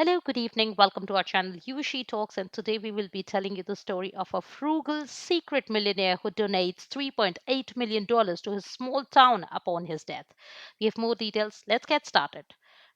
Hello, good evening. Welcome to our channel Yushi Talks, and today we will be telling you the story of a frugal secret millionaire who donates $3.8 million to his small town upon his death. We have more details. Let's get started.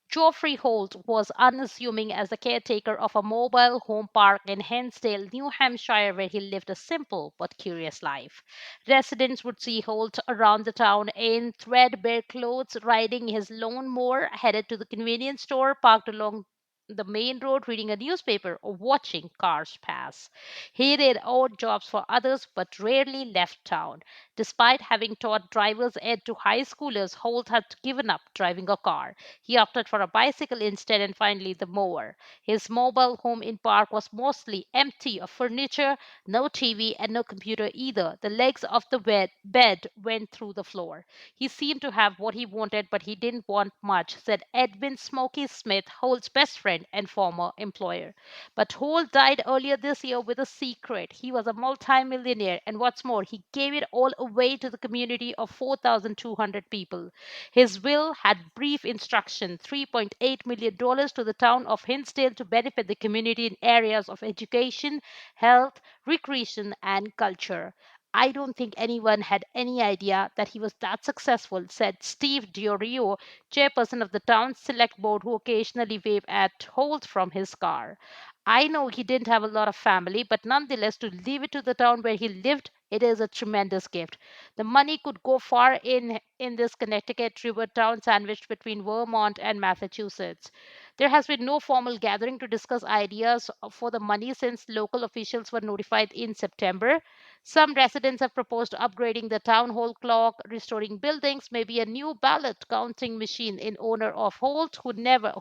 Geoffrey Holt was unassuming as the caretaker of a mobile home park in Hinsdale, New Hampshire, where he lived a simple but curious life. Residents would see Holt around the town in threadbare clothes, riding his lawnmower, headed to the convenience store, parked along the main road reading a newspaper or watching cars pass. He did odd jobs for others but rarely left town. Despite having taught driver's ed to high schoolers, Holt had given up driving a car. He opted for a bicycle instead and finally the mower. His mobile home in park was mostly empty of furniture, no TV, and no computer either. The legs of the bed went through the floor. He seemed to have what he wanted, but he didn't want much, said Edwin Smokey Smith, Holt's best friend and former employer. But Holt died earlier this year with a secret. He was a multimillionaire, and what's more, he gave it all away to the community of 4,200 people. His will had brief instruction $3.8 million to the town of Hinsdale to benefit the community in areas of education, health, recreation, and culture. I don't think anyone had any idea that he was that successful, said Steve Diorio, chairperson of the town's select board, who occasionally waved at Holt from his car. I know he didn't have a lot of family, but nonetheless, to leave it to the town where he lived, it is a tremendous gift. The money could go far in this Connecticut river town sandwiched between Vermont and Massachusetts. There has been no formal gathering to discuss ideas for the money since local officials were notified in September. Some residents have proposed upgrading the town hall clock, restoring buildings, maybe a new ballot counting machine in honor of Holt, who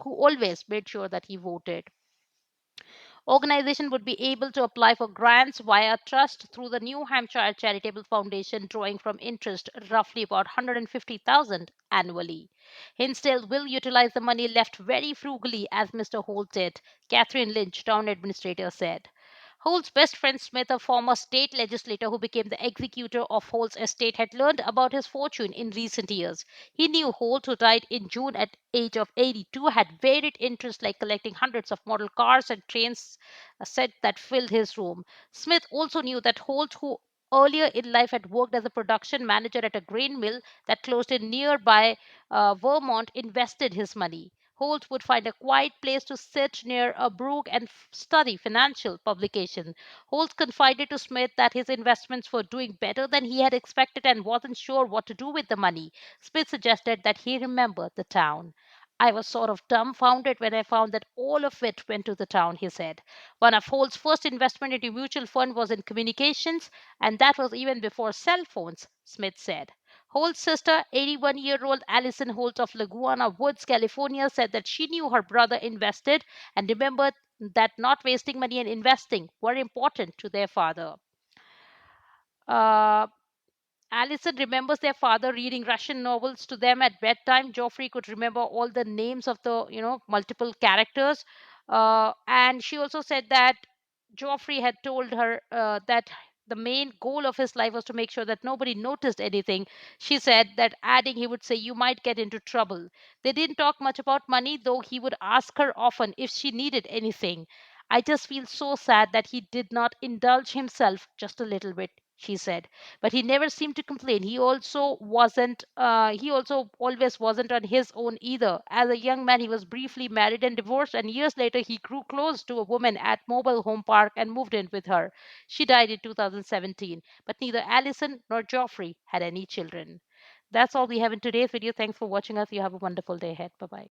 always made sure that he voted. Organization would be able to apply for grants via trust through the New Hampshire Charitable Foundation, drawing from interest roughly about 150,000 annually. Hinsdale will utilize the money left very frugally, as Mr. Holt did, Catherine Lynch, town administrator, said. Holt's best friend Smith, a former state legislator who became the executor of Holt's estate, had learned about his fortune in recent years. He knew Holt, who died in June at age of 82, had varied interests like collecting hundreds of model cars and trains, a set that filled his room. Smith also knew that Holt, who earlier in life had worked as a production manager at a grain mill that closed in nearby Vermont, invested his money. Holt would find a quiet place to sit near a brook and study financial publication. Holt confided to Smith that his investments were doing better than he had expected and wasn't sure what to do with the money. Smith suggested that he remember the town. I was sort of dumbfounded when I found that all of it went to the town, he said. One of Holt's first investment into mutual fund was in communications, and that was even before cell phones, Smith said. Holt's sister, 81-year-old Allison Holt of Laguna Woods, California, said that she knew her brother invested and remembered that not wasting money and investing were important to their father. Uh, Allison remembers their father reading Russian novels to them at bedtime. Geoffrey could remember all the names of the, multiple characters. And she also said that Geoffrey had told her that the main goal of his life was to make sure that nobody noticed anything. She said that, adding, he would say, "You might get into trouble." They didn't talk much about money, though he would ask her often if she needed anything. "I just feel so sad that he did not indulge himself just a little bit," she said. But he never seemed to complain. He also always wasn't on his own either. As a young man, he was briefly married and divorced, and years later he grew close to a woman at Mobile Home Park and moved in with her. She died in 2017, but neither Allison nor Geoffrey had any children. That's all we have in today's video. Thanks for watching us. You have a wonderful day ahead. Bye bye.